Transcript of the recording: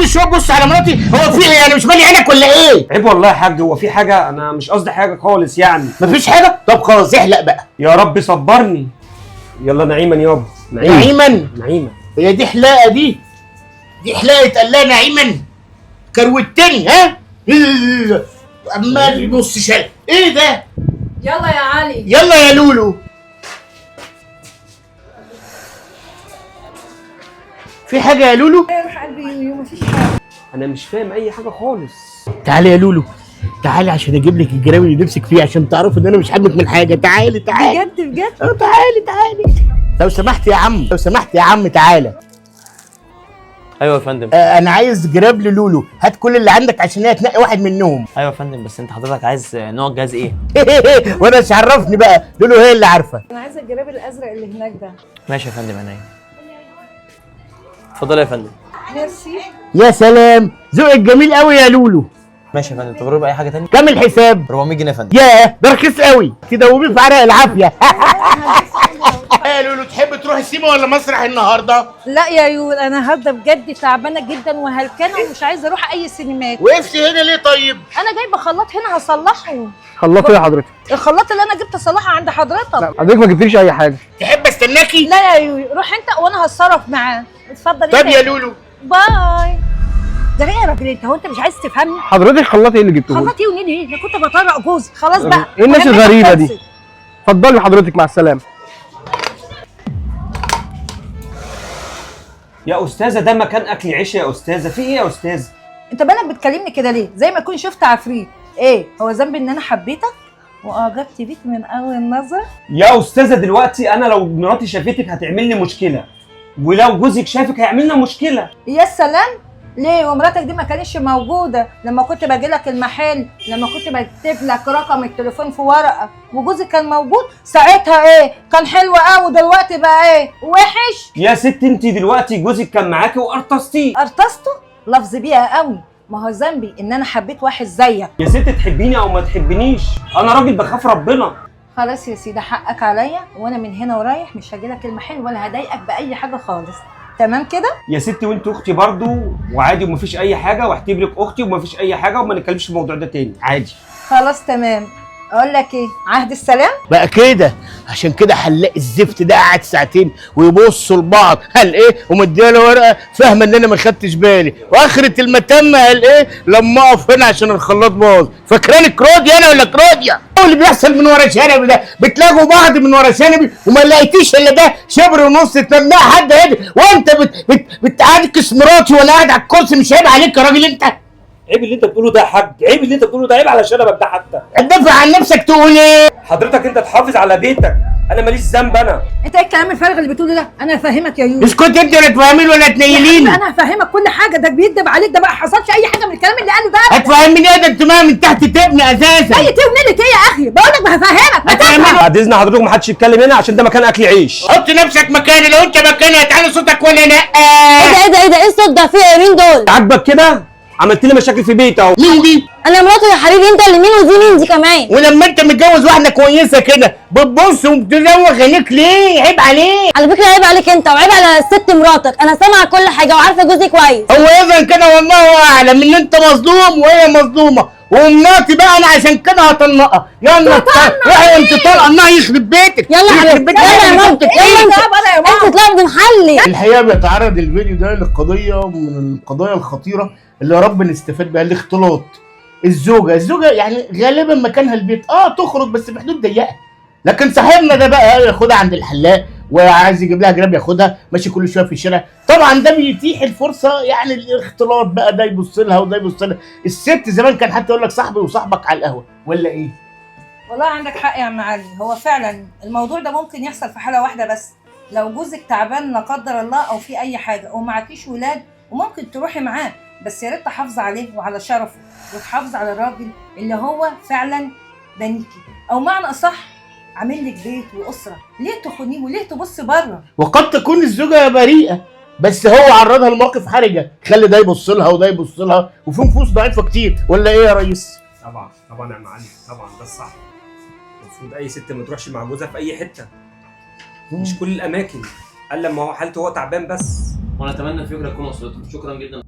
كل شويه تبص على مراتي. هو في ايه؟ انا مش مالي عينك ولا ايه؟ عيب والله يا حاج، هو في حاجه؟ انا مش قصدي حاجه خالص يعني. مفيش حاجه؟ طب خلاص احلق بقى. يا رب صبرني. يلا نعيما يابا. نعيما. هي دي حلاقه دي حلاقه قال لها نعيما. كروتني ها؟ عمال يبص شال ايه ده؟ يلا يا علي. يلا يا لولو. في حاجه يا لولو؟ روح قلبي مفيش حاجه. انا مش فاهم اي حاجه خالص. تعالي يا لولو، تعالي عشان اجيب لك الجراوي اللي نفسك فيه، عشان تعرفي ان انا مش حابك من حاجه. تعالي بجد تعالي. لو سمحت يا عم تعالى. ايوه يا فندم. انا عايز جراب للولو. هات كل اللي عندك عشان هي تنقي واحد منهم. ايوه يا فندم، بس انت حضرتك عايز نوع الجهاز ايه؟ وانا مش عرفني بقى، لولو هي اللي عارفه. انا عايزه الجراب الازرق اللي هناك ده. ماشي يا فندم، عينيا. اتفضل يا فندم. ميرسي. يا سلام، ذوقك جميل قوي يا لولو. ماشي يا فندم، تغرب اي حاجه تاني؟ كم الحساب؟ 400 جنيه يا فندم. ياه ده رخيص قوي، تدوبيه في عرق العافيه. يا لولو تحب تروح السيما ولا مسرح النهارده؟ لا يا يول، انا هبدا بجد تعبانه جدا وهلكانه ومش عايزه اروح اي سينمات. وقفتي هنا ليه طيب؟ انا جايبه خلاط هنا هصلحه. خلاط ايه حضرتك؟ الخلاط اللي انا جبت اصلحها عند حضرتك. لا حضرتك ما جبتليش اي حاجه. تحب استناكي؟ لا يا يول، روح انت وانا هتصرف معاه. اتفضل. طب يا لولو. باي. ده ايه يا راجل انت؟ هو انت مش عايز تفهمني؟ حضرتك خلاط ايه اللي جبته؟ خلاط ايه ونيلي ايه؟ انا كنت بطرق جوزي. خلاص بقى. ايه الناس مهمتك الغريبه دي؟ خلصت. اتفضلي حضرتك، مع السلامه. يا استاذه ده مكان اكل عيش يا استاذه، في ايه يا استاذه؟ انت بالك بتكلمني كده ليه؟ زي ما تكون شفت عفريت. ايه هو ذنبي ان انا حبيتك واعجبت بيك من اول نظره؟ يا استاذه دلوقتي انا لو مراتي شافتك هتعمل لي مشكله، ولو جوزك شافك هيعمل لنا مشكله. يا سلام. ليه ومراتك دي ما كانتش موجوده لما كنت باجي لك المحل، لما كنت بكتب لك رقم التليفون في ورقه وجوزك كان موجود ساعتها؟ ايه كان حلو قوي، دلوقتي بقى ايه وحش؟ يا ست انت دلوقتي جوزك كان معاكي وقرطستيه. ارتسته لفظ بيها قوي. ما هو ذنبي ان انا حبيت واحد زيك. يا ست تحبيني او ما تحبنيش، انا راجل بخاف ربنا. خلاص يا سيدي حقك عليا، وانا من هنا ورايح مش هاجي لك المحل ولا هضايقك باي حاجه خالص. تمام كده؟ يا ستي وانت اختي برضو وعادي ومفيش اي حاجه، واعتبرك اختي ومفيش اي حاجه، وما نتكلمش في الموضوع ده تاني عادي. خلاص تمام. اقول لك ايه، عهد السلام. بقى كده عشان كده حلاق الزفت ده قعد ساعتين ويبصوا لبعض. قال ايه ومديله ورقه فاهمه ان انا ما خدتش بالي، واخره المتمه قال ايه لما اقف هنا عشان الخلاط باظ. فاكراني كروديا انا ولا كروديا؟ هو اللي بيحصل من ورا شنبي ده، بتلاقوا بعض من ورا شنبي وما لقيتيش الا ده شبر ونص تمنع حد هادي، وانت بتعاكس مراتي وانا قاعد على الكرسي. مش عيب عليك يا راجل انت؟ عيب اللي انت بتقوله ده يا حاج، عيب اللي انت بتقوله ده، عيب على شنبك ده حتى. تدافع عن نفسك تقول ايه؟ حضرتك انت تحافظ على بيتك، انا ماليش ذنب. انا انت ايه الكلام الفارغ اللي بتقوله ده؟ انا هفهمك يا يوسف. اسكت انت ولا تفهمين ولا تنيليني. انا هفهمك كل حاجه. ده بيكدب عليك، ده ما حصلش اي حاجه من الكلام اللي قاله ده. هتفهمني ايه؟ ده انت ما من تحت تبني اساسا. اي تيه ونيلة ايه يا اخي؟ بقول لك هفهمك. ما تفهم. بعد اذن حضرتك ما حدش يتكلم هنا عشان ده مكان اكل عيش. حط نفسك مكاني، لو انت مكاني هتعلي صوتك ولا لا؟ ايه الصوت ده؟ في ايه؟ مين دول؟ عاجبك كده؟ عملت لي مشاكل في بيتي اهو. مين دي؟ انا مراته يا حبيبي. انت اللي مين ودي مين دي كمان؟ ولما انت متجوز واحده كويسه كده بتبص وبتزوغ عينيك ليه؟ عيب عليك. على فكره عيب عليك انت وعيب على الست مراتك. انا سامعه كل حاجه وعارفه جوزي كويس. هو اذا كده والله اعلم ان انت مظلوم وهي مظلومه، ومراتي بقى انا عشان كده هطلقها. يلا روحي انت طالقه الله يخرب بيتك. يلا يا حبيبتي، يلا يا مامتك، يلا انت تطلعي محلي. الحقيقه بيتعرض الفيديو ده لقضيه من القضايا الخطيره اللي يا رب نستفاد بها، الاختلاط. الزوجه يعني غالبا مكانها البيت، تخرج بس في حدود ضيقه. لكن صاحبنا ده بقى ياخدها عند الحلاق وعايز يجيب لها جراب ياخدها ماشي كل شويه في الشارع. طبعا ده بيتيح الفرصه يعني الاختلاط بقى، ده يبص لها وده يبص لها. الست زمان كان حتى يقول لك صاحبي وصاحبك على القهوه ولا ايه؟ والله عندك حق يا عم علي. هو فعلا الموضوع ده ممكن يحصل في حاله واحده بس، لو جوزك تعبان لا قدر الله او في اي حاجه ومعكيش ولاد، وممكن تروحي معاه، بس يا ريت تحافظي عليه وعلى شرفه وتحافظي على الراجل اللي هو فعلا بنيكي، او معنى اصح عامل لك بيت واسره. ليه تخونيه وليه تبصي بره؟ وقد تكون الزوجه بريئه بس هو عرضها لمواقف حرجه، خلي ده يبص لها وده يبص لها، وفي نفوس ضعيفه كتير. ولا ايه يا ريس؟ طبعا يا عم علي، طبعا ده الصح. المفروض اي ست ما تروحش مع جوزها في اي حته، مش كل الاماكن، الا لما هو حالته هو تعبان بس. وانا اتمنى الفكره تكون وصلتكم. شكرا جدا.